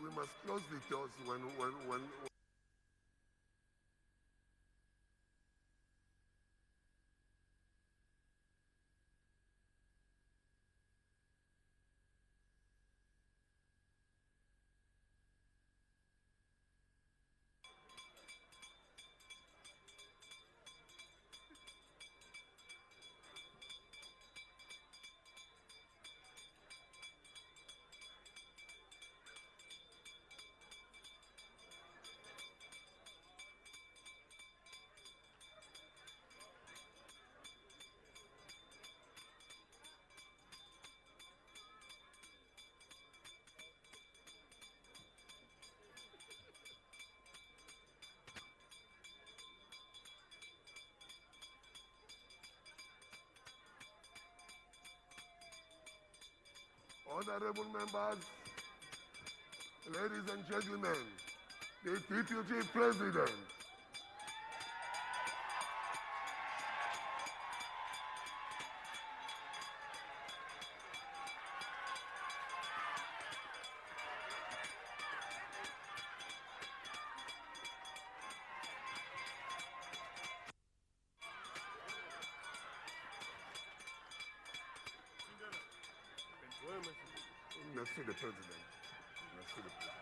We must close the doors when Honorable members, ladies and gentlemen, the Deputy President. Merci le Président. Merci le Président.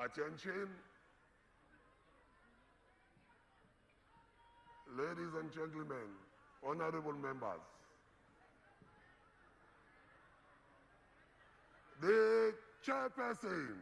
Attention, ladies and gentlemen, honorable members. The chairperson.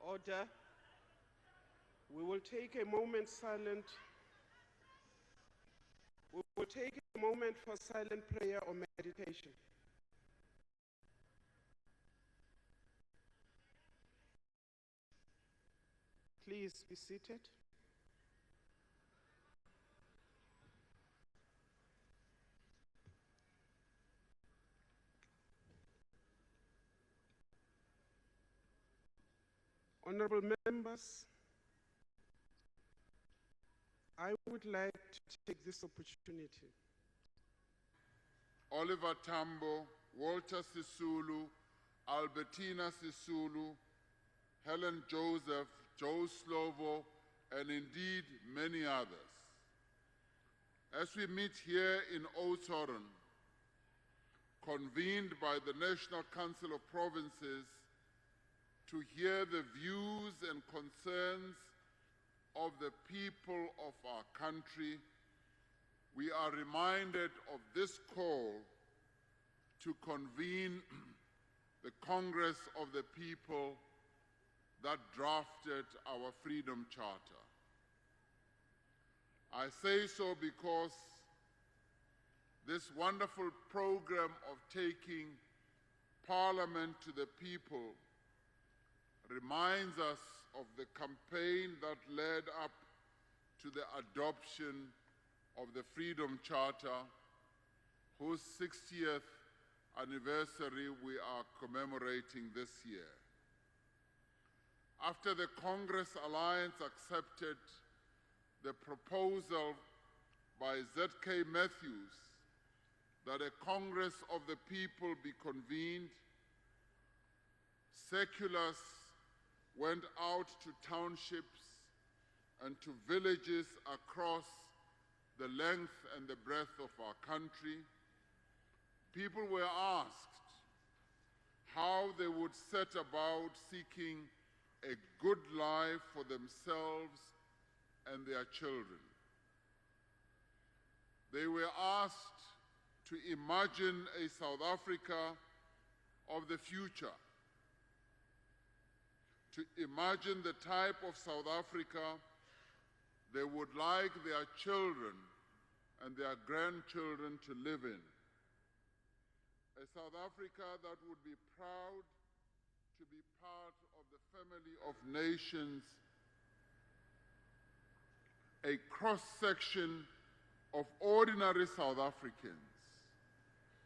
Order. We will take a moment silent. We will take a moment for silent prayer or meditation. Please be seated. Honorable members, I would like to take this opportunity. Oliver Tambo, Walter Sisulu, Albertina Sisulu, Helen Joseph, Joe Slovo, and indeed many others. As we meet here in Oudtshoorn, convened by the National Council of Provinces to hear the views and concerns of the people of our country, we are reminded of this call to convene the Congress of the People that drafted our Freedom Charter. I say so because this wonderful program of taking Parliament to the people reminds us of the campaign that led up to the adoption of the Freedom Charter, whose 60th anniversary we are commemorating this year. After the Congress Alliance accepted the proposal by Z.K. Matthews that a Congress of the People be convened, seculars went out to townships and to villages across the length and the breadth of our country. People were asked how they would set about seeking a good life for themselves and their children. They were asked to imagine a South Africa of the future, to imagine the type of South Africa they would like their children and their grandchildren to live in. A South Africa that would be proud to be part of the family of nations, a cross-section of ordinary South Africans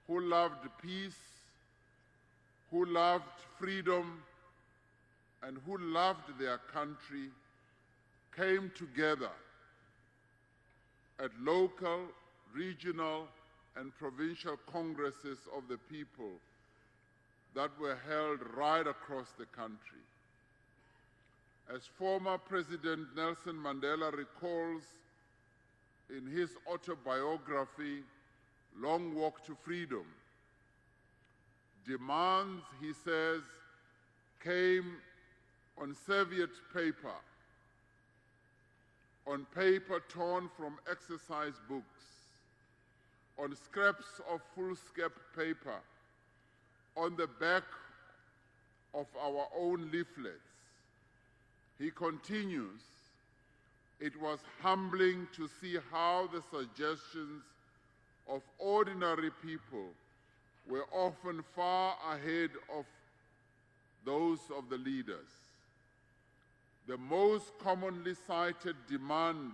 who loved peace, who loved freedom, and who loved their country, came together at local, regional, and provincial congresses of the people that were held right across the country. As former President Nelson Mandela recalls in his autobiography, Long Walk to Freedom, demands, he says, came on serviette paper, on paper torn from exercise books, on scraps of foolscap paper, on the back of our own leaflets. He continues, it was humbling to see how the suggestions of ordinary people were often far ahead of those of the leaders. The most commonly cited demand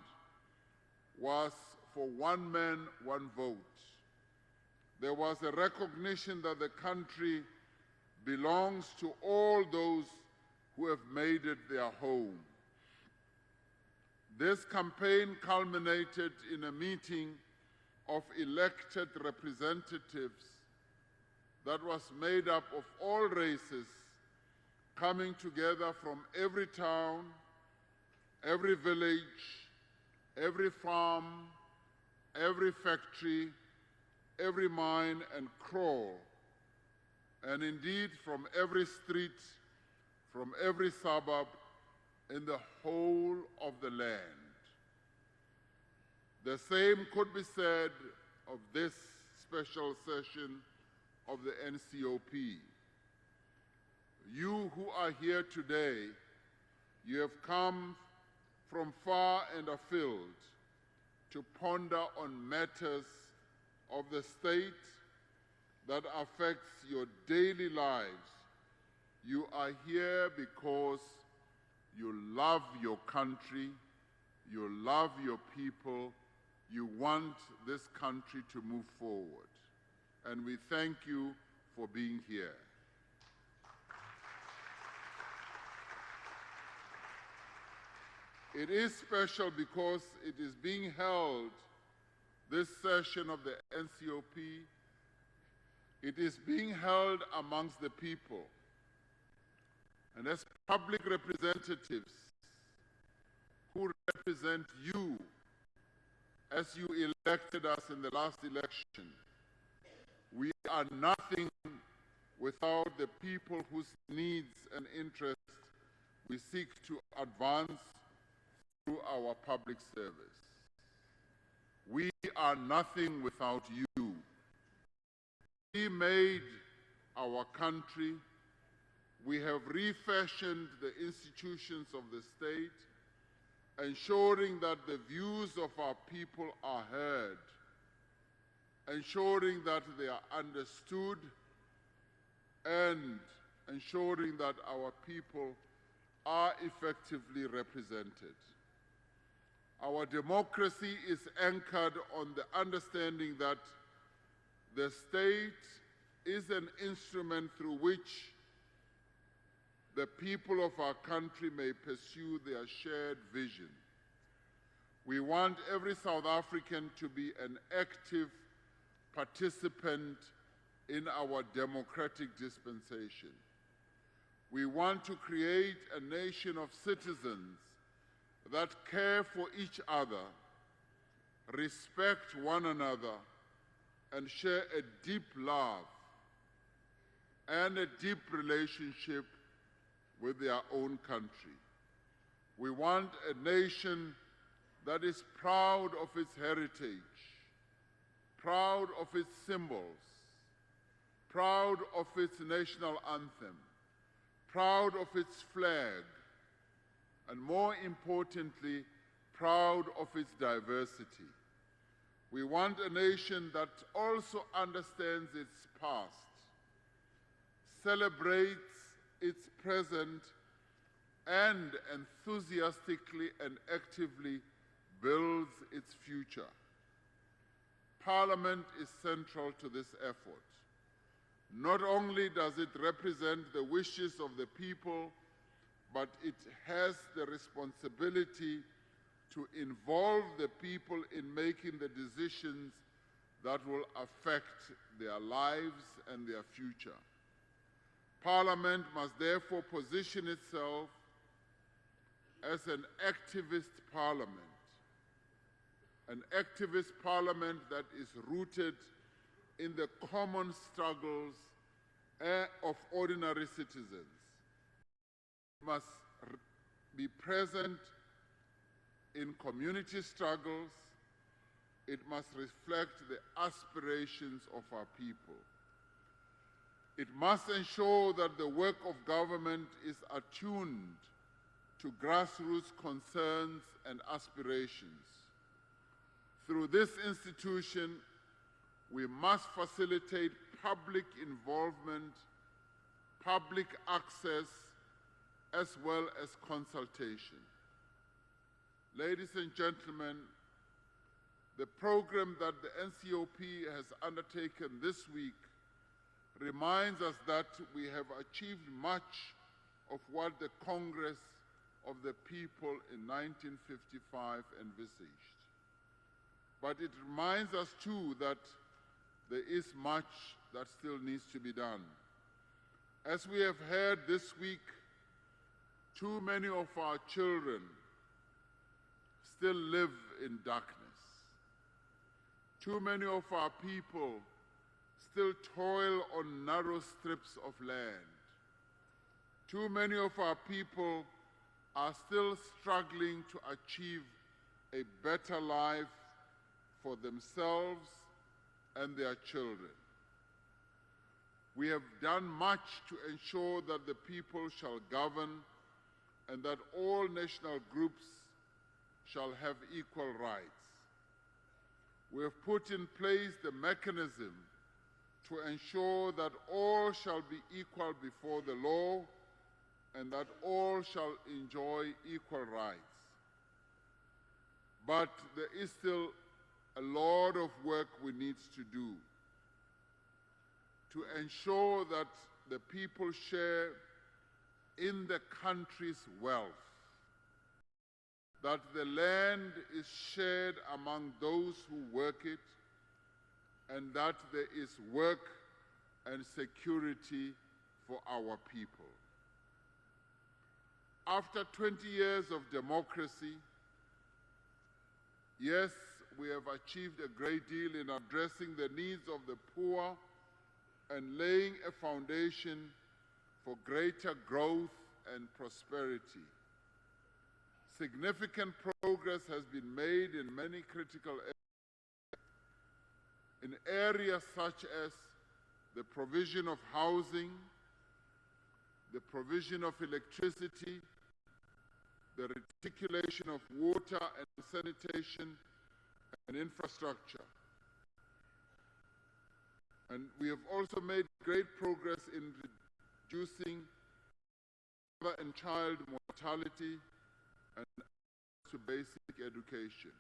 was for one man, one vote. There was a recognition that the country belongs to all those who have made it their home. This campaign culminated in a meeting of elected representatives that was made up of all races, coming together from every town, every village, every farm, every factory, every mine and kraal, and indeed from every street, from every suburb in the whole of the land. The same could be said of this special session of the NCOP. You who are here today, you have come from far and afield to ponder on matters of the state that affects your daily lives. You are here because you love your country, you love your people, you want this country to move forward. And we thank you for being here. It is special because it is being held, this session of the NCOP, it is being held amongst the people. And as public representatives who represent you as you elected us in the last election, we are nothing without the people whose needs and interests we seek to advance through our public service. We are nothing without you. We made our country. we have refashioned the institutions of the state, ensuring that the views of our people are heard, ensuring that they are understood, and ensuring that our people are effectively represented. Our democracy is anchored on the understanding that the state is an instrument through which the people of our country may pursue their shared vision. We want every South African to be an active participant in our democratic dispensation. We want to create a nation of citizens that care for each other, respect one another, and share a deep love and a deep relationship with their own country. We want a nation that is proud of its heritage, proud of its symbols, proud of its national anthem, proud of its flag, and more importantly, proud of its diversity. We want a nation that also understands its past, celebrates its present, and enthusiastically and actively builds its future. Parliament is central to this effort. Not only does it represent the wishes of the people, but it has the responsibility to involve the people in making the decisions that will affect their lives and their future. Parliament must therefore position itself as an activist parliament that is rooted in the common struggles of ordinary citizens. It must be present in community struggles. It must reflect the aspirations of our people. It must ensure that the work of government is attuned to grassroots concerns and aspirations. Through this institution, we must facilitate public involvement, public access, as well as consultation. Ladies and gentlemen, the program that the NCOP has undertaken this week reminds us that we have achieved much of what the Congress of the People in 1955 envisaged. But it reminds us too that there is much that still needs to be done. As we have heard this week, too many of our children still live in darkness. Too many of our people still toil on narrow strips of land. Too many of our people are still struggling to achieve a better life for themselves and their children. We have done much to ensure that the people shall govern and that all national groups shall have equal rights. We have put in place the mechanism to ensure that all shall be equal before the law and that all shall enjoy equal rights. But there is still a lot of work we need to do to ensure that the people share in the country's wealth, that the land is shared among those who work it, and that there is work and security for our people. After 20 years of democracy, yes, we have achieved a great deal in addressing the needs of the poor and laying a foundation for greater growth and prosperity. Significant progress has been made in many critical areas, in areas such as the provision of housing, the provision of electricity, the reticulation of water and sanitation and infrastructure. And we have also made great progress in reducing mother and child mortality and to basic education.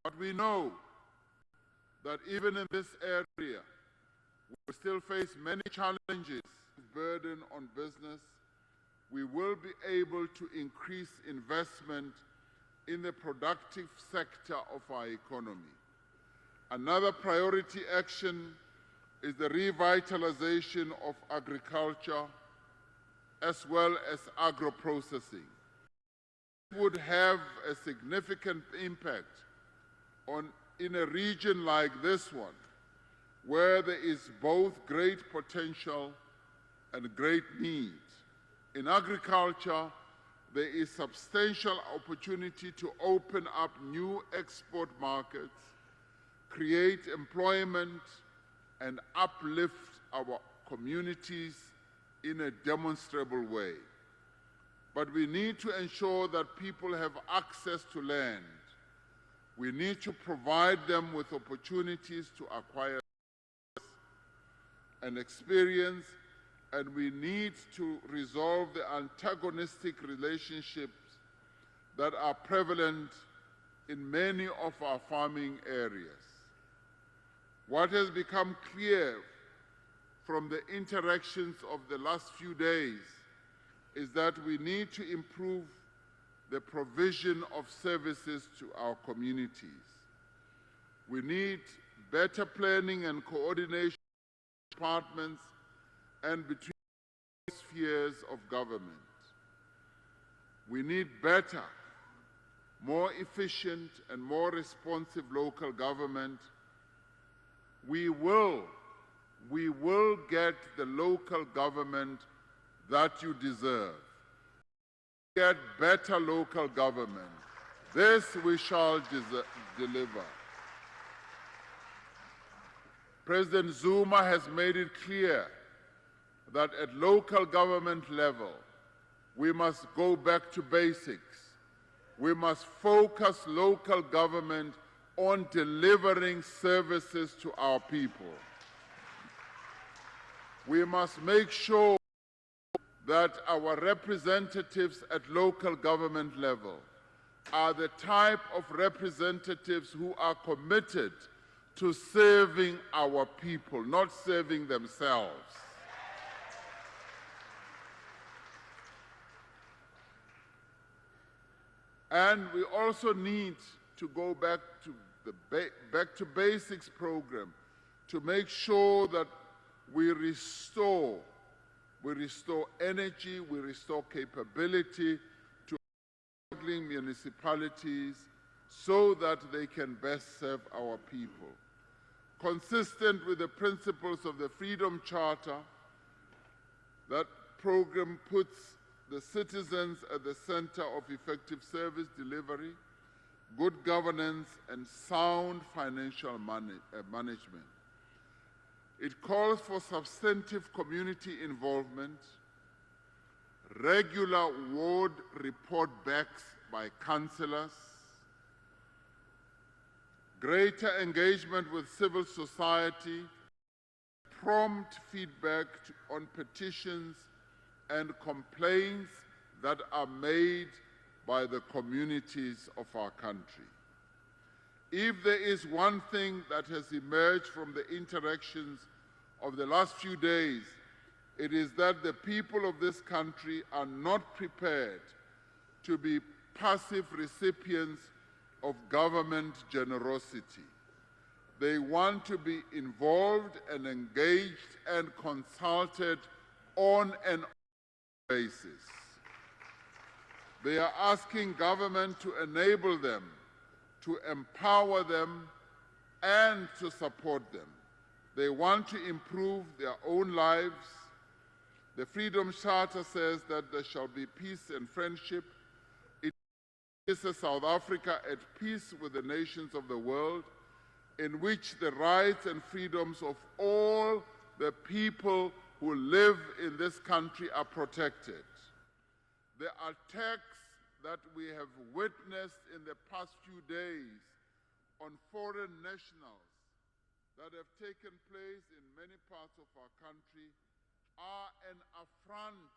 But we know that even in this area, we still face many challenges, burden on business. We will be able to increase investment in the productive sector of our economy. Another priority action is the revitalization of agriculture as well as agro-processing. It would have a significant impact in a region like this one, where there is both great potential and great need. In agriculture, there is substantial opportunity to open up new export markets, create employment, and uplift our communities in a demonstrable way. But we need to ensure that people have access to land. We need to provide them with opportunities to acquire and experience, and we need to resolve the antagonistic relationships that are prevalent in many of our farming areas. What has become clear from the interactions of the last few days is that we need to improve the provision of services to our communities. We need better planning and coordination of departments and between spheres of government. We need better, more efficient, and more responsive local government. We will get the local government that you deserve. Get better local government. This we shall deliver. President Zuma has made it clear that at local government level, we must go back to basics. We must focus local government on delivering services to our people. We must make sure that our representatives at local government level are the type of representatives who are committed to serving our people, not serving themselves. And we also need to go back to the Back to Basics program to make sure that we restore energy, we restore capability to struggling municipalities so that they can best serve our people. Consistent with the principles of the Freedom Charter, that program puts the citizens at the center of effective service delivery, good governance, and sound financial management. It calls for substantive community involvement, regular ward report backs by councillors, greater engagement with civil society, prompt feedback on petitions and complaints that are made by the communities of our country. If there is one thing that has emerged from the interactions of the last few days, it is that the people of this country are not prepared to be passive recipients of government generosity. They want to be involved and engaged and consulted on an basis. They are asking government to enable them, to empower them, and to support them. They want to improve their own lives. The Freedom Charter says that there shall be peace and friendship. It places South Africa at peace with the nations of the world, in which the rights and freedoms of all the people who live in this country are protected. The attacks that we have witnessed in the past few days on foreign nationals that have taken place in many parts of our country are an affront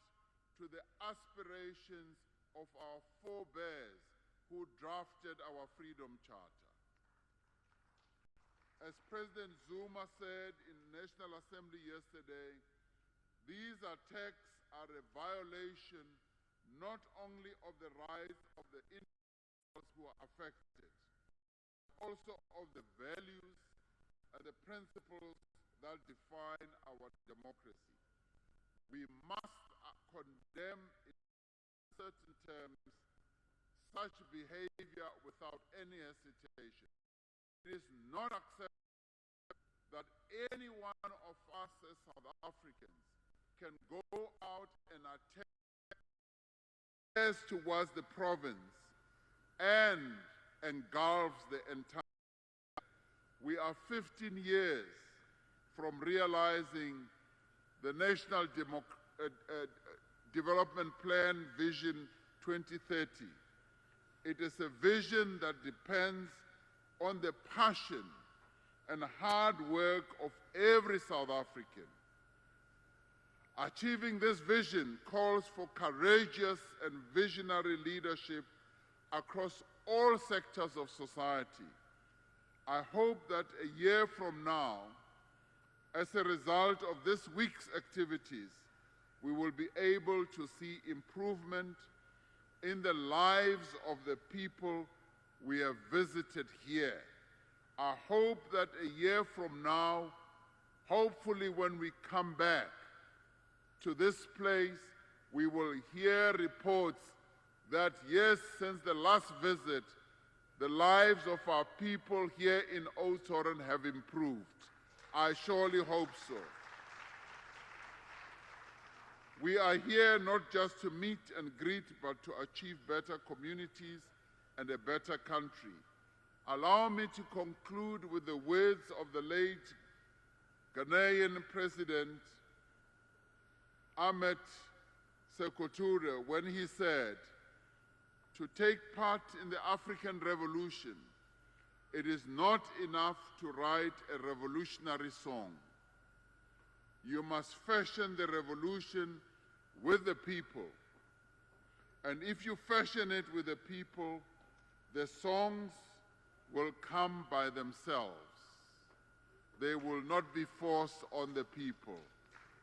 to the aspirations of our forebears who drafted our Freedom Charter. As President Zuma said in National Assembly yesterday, these attacks are a violation not only of the rights of the individuals who are affected, but also of the values and the principles that define our democracy. We must condemn in certain terms such behavior without any hesitation. It is not acceptable that any one of us as South Africans can go out and attack towards the province and engulfs the entire. We are 15 years from realizing the National Development Plan Vision 2030. It is a vision that depends on the passion and hard work of every South African. Achieving this vision calls for courageous and visionary leadership across all sectors of society. I hope that a year from now, as a result of this week's activities, we will be able to see improvement in the lives of the people we have visited here. I hope that a year from now, hopefully when we come back to this place, we will hear reports that yes, since the last visit, the lives of our people here in Oudtshoorn have improved. I surely hope so. We are here not just to meet and greet, but to achieve better communities and a better country. Allow me to conclude with the words of the late Ghanaian President Ahmed Sekou Toure when he said, "To take part in the African Revolution, it is not enough to write a revolutionary song. You must fashion the revolution with the people. And if you fashion it with the people, the songs will come by themselves. They will not be forced on the people.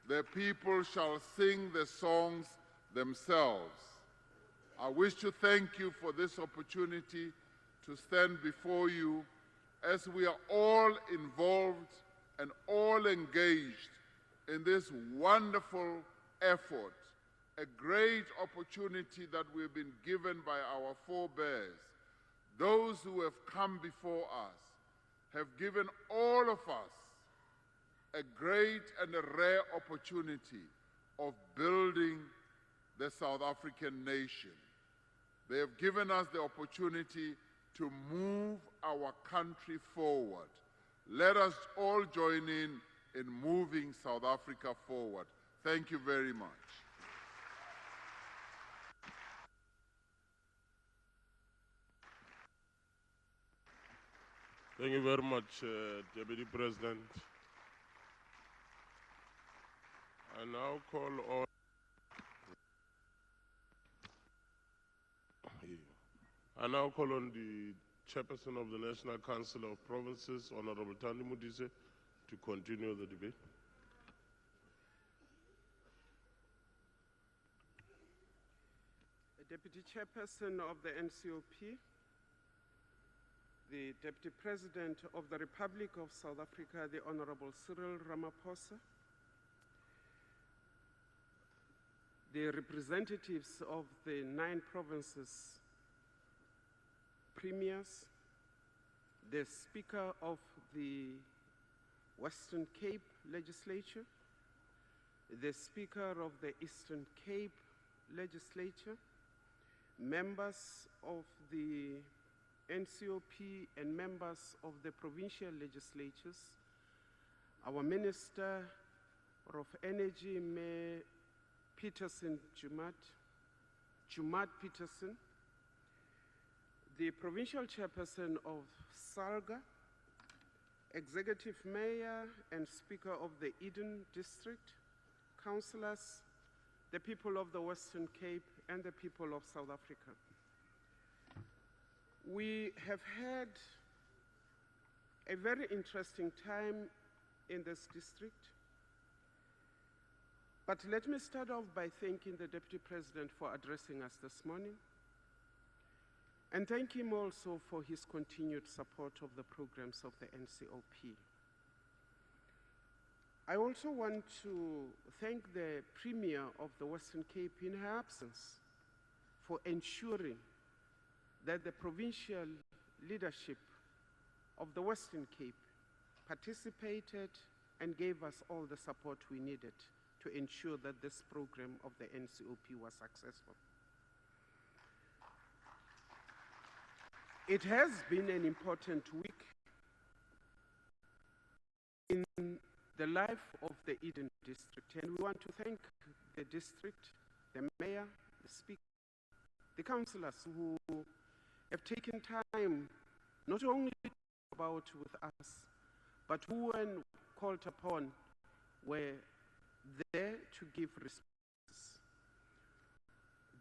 The people shall sing the songs themselves." I wish to thank you for this opportunity to stand before you as we are all involved and all engaged in this wonderful effort, a great opportunity that we've been given by our forebears. Those who have come before us have given all of us a great and a rare opportunity of building the South African nation. They have given us the opportunity to move our country forward. Let us all join in moving South Africa forward. Thank you very much. Thank you very much, Deputy President. I now call on the Chairperson of the National Council of Provinces, Honorable Thandi Modise, to continue the debate. The Deputy Chairperson of the NCOP, the Deputy President of the Republic of South Africa, the Honorable Cyril Ramaphosa, the representatives of the 9 provinces, premiers, the Speaker of the Western Cape Legislature, the Speaker of the Eastern Cape Legislature, members of the NCOP and members of the provincial legislatures, our Minister of Energy, Mayor Peterson Jumat Peterson, the Provincial Chairperson of SALGA, Executive Mayor and Speaker of the Eden District, councillors, the people of the Western Cape, and the people of South Africa. We have had a very interesting time in this district, but let me start off by thanking the Deputy President for addressing us this morning, and thank him also for his continued support of the programs of the NCOP. I also want to thank the Premier of the Western Cape in her absence for ensuring that the provincial leadership of the Western Cape participated and gave us all the support we needed to ensure that this program of the NCOP was successful. It has been an important week in the life of the Eden District, and we want to thank the district, the mayor, the speaker, the councillors who have taken time not only to talk about with us, but who, when called upon, were there to give responses.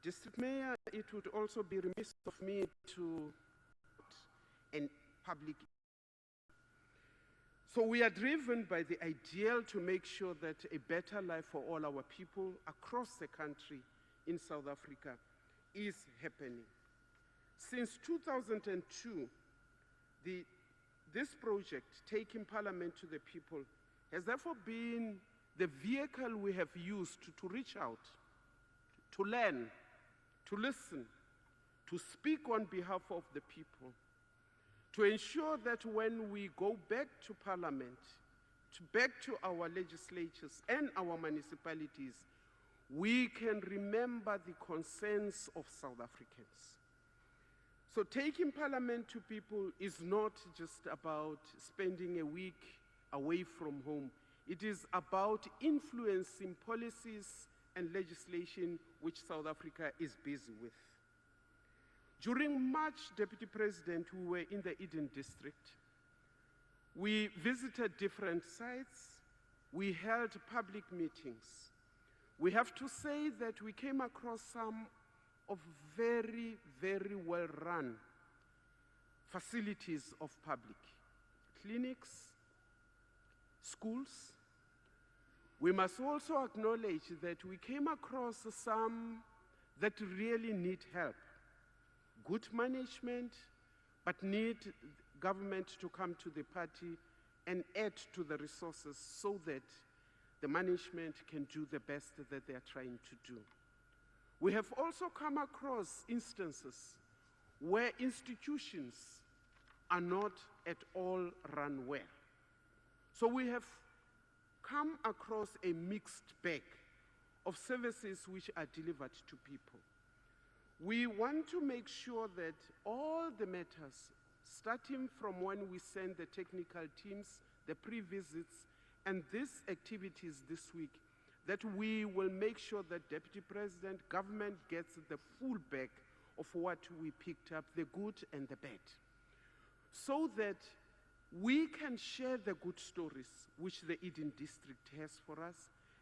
District Mayor, it would also be remiss of me to and public. So we are driven by the ideal to make sure that a better life for all our people across the country in South Africa is happening. Since 2002, this project, Taking Parliament to the People, has therefore been the vehicle we have used to reach out, to learn, to listen, to speak on behalf of the people, to ensure that when we go back to Parliament, back to our legislatures and our municipalities, we can remember the concerns of South Africans. So taking Parliament to people is not just about spending a week away from home. It is about influencing policies and legislation which South Africa is busy with. During March, Deputy President, we were in the Eden District. We visited different sites. We held public meetings. We have to say that we came across some of very, very well-run facilities of public, clinics, schools. We must also acknowledge that we came across some that really need help. Good management, but need government to come to the party and add to the resources so that the management can do the best that they are trying to do. We have also come across instances where institutions are not at all run well. So we have come across a mixed bag of services which are delivered to people. We want to make sure that all the matters, starting from when we send the technical teams, the pre-visits, and these activities this week, that we will make sure that Deputy President, government gets the full bag of what we picked up, the good and the bad, so that we can share the good stories which the Eden District has for us,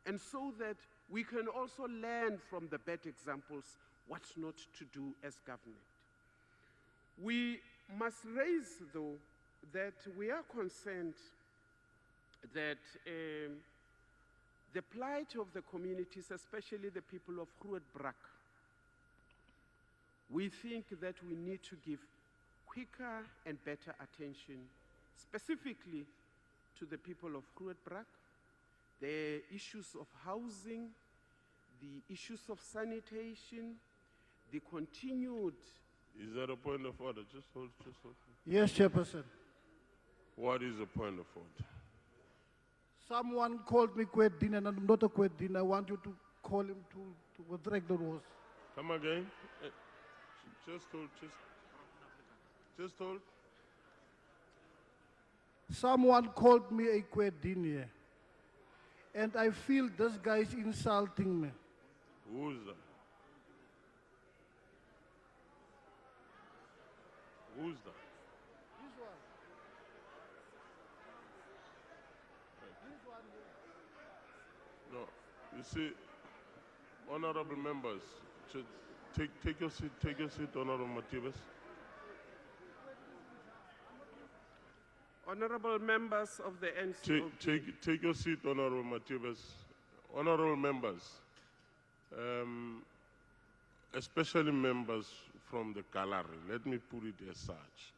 and so that we can also learn from the bad examples what not to do as government. We must raise, though, that we are concerned that the plight of the communities, especially the people of Grootbrak, we think that we need to give quicker and better attention, specifically to the people of Grootbrak, the issues of housing, the issues of sanitation, the continued... Is that a point of order? Just hold. Yes, Chairperson. What is a point of order? Someone called me Kwedin and I'm not a Kwedin. I want you to call him to withdraw the rules. Come again. Just hold. Just hold. Someone called me a Kwedin here. And I feel this guy is insulting me. Who's that? Who's that? This one. No, you see, honorable members, take your seat, honorable Matibas. Honorable members of the NCOP. Take your seat, honorable Matibas. Honorable members, especially members from the gallery, let me put it as such.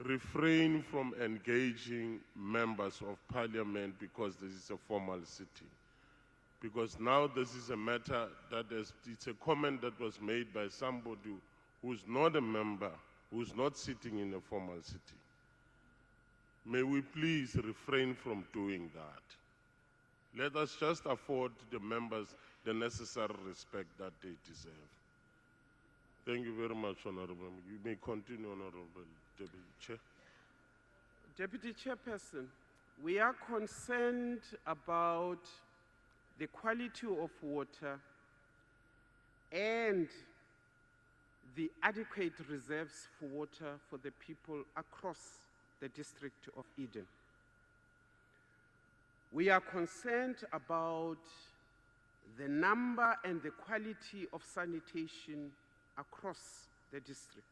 Refrain from engaging members of parliament because this is a formal sitting. Because now this is a matter it's a comment that was made by somebody who's not a member, who's not sitting in a formal sitting. May we please refrain from doing that. Let us just afford the members the necessary respect that they deserve. Thank you very much, Honorable. You may continue, Honorable Deputy Chair. Deputy Chairperson, we are concerned about the quality of water and the adequate reserves for water for the people across the district of Eden. We are concerned about the number and the quality of sanitation across the district.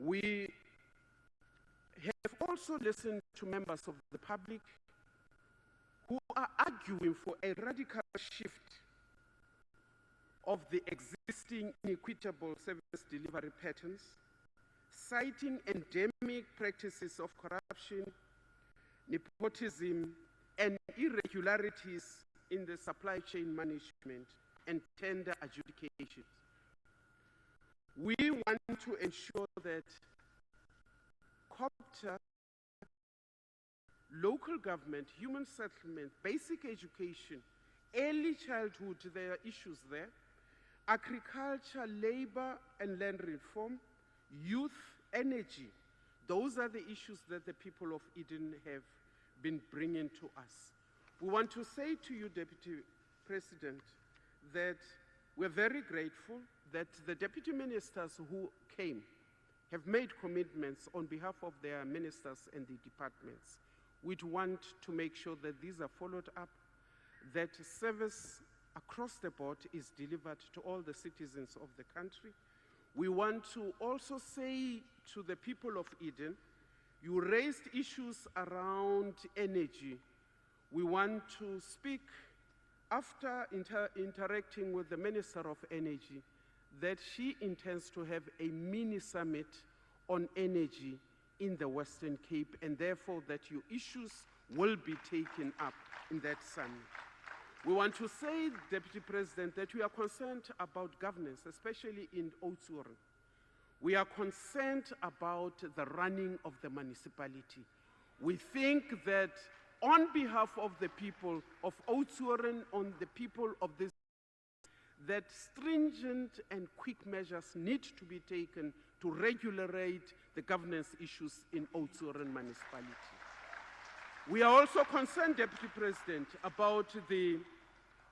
We have also listened to members of the public who are arguing for a radical shift of the existing inequitable service delivery patterns, citing endemic practices of corruption, nepotism, and irregularities in the supply chain management and tender adjudications. We want to ensure that COPTA, local government, human settlement, basic education, early childhood, there are issues there, agriculture, labor and land reform, youth, energy. Those are the issues that the people of Eden have been bringing to us. We want to say to you, Deputy President, that we're very grateful that the deputy ministers who came have made commitments on behalf of their ministers and the departments. We want to make sure that these are followed up, that service across the board is delivered to all the citizens of the country. We want to also say to the people of Eden, you raised issues around energy. We want to speak after interacting with the Minister of Energy that she intends to have a mini summit on energy in the Western Cape, and therefore that your issues will be taken up in that summit. We want to say, Deputy President, that we are concerned about governance, especially in Oudtshoorn. We are concerned about the running of the municipality. We think that on behalf of the people of Oudtshoorn, on the people of this, that stringent and quick measures need to be taken to regulate the governance issues in Oudtshoorn municipality. We are also concerned, Deputy President, about the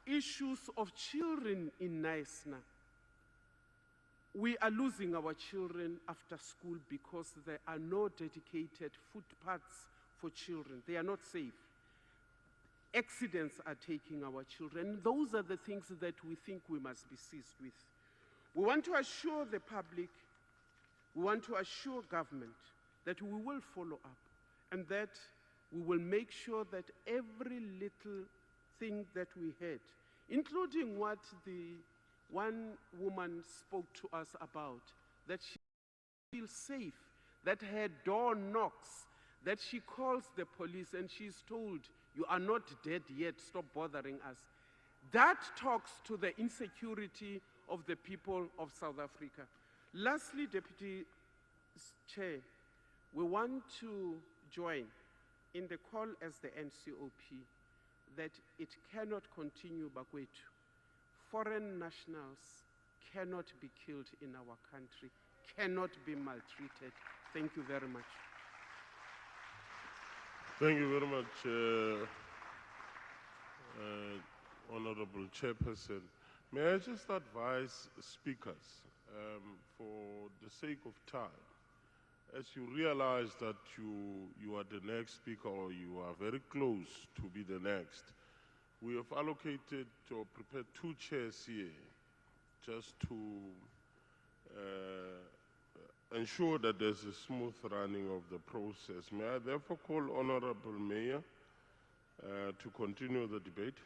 issues of children in Naisna. We are losing our children after school because there are no dedicated footpaths for children. They are not safe. Accidents are taking our children. Those are the things that we think we must be seized with. We want to assure the public, we want to assure government that we will follow up and that we will make sure that every little thing that we had, including what the one woman spoke to us about, that she feels safe, that her door knocks, that she calls the police and she's told, you are not dead yet, stop bothering us. That talks to the insecurity of the people of South Africa. Lastly, Deputy Chair, we want to join in the call as the NCOP that it cannot continue bakwethu. Foreign nationals cannot be killed in our country, cannot be maltreated. Thank you very much. Thank you very much, Honorable Chairperson. May I just advise speakers, for the sake of time, as you realize that you are the next speaker or you are very close to be the next, we have allocated or prepared 2 chairs here just to ensure that there's a smooth running of the process. May I therefore call Honorable Mayor to continue the debate?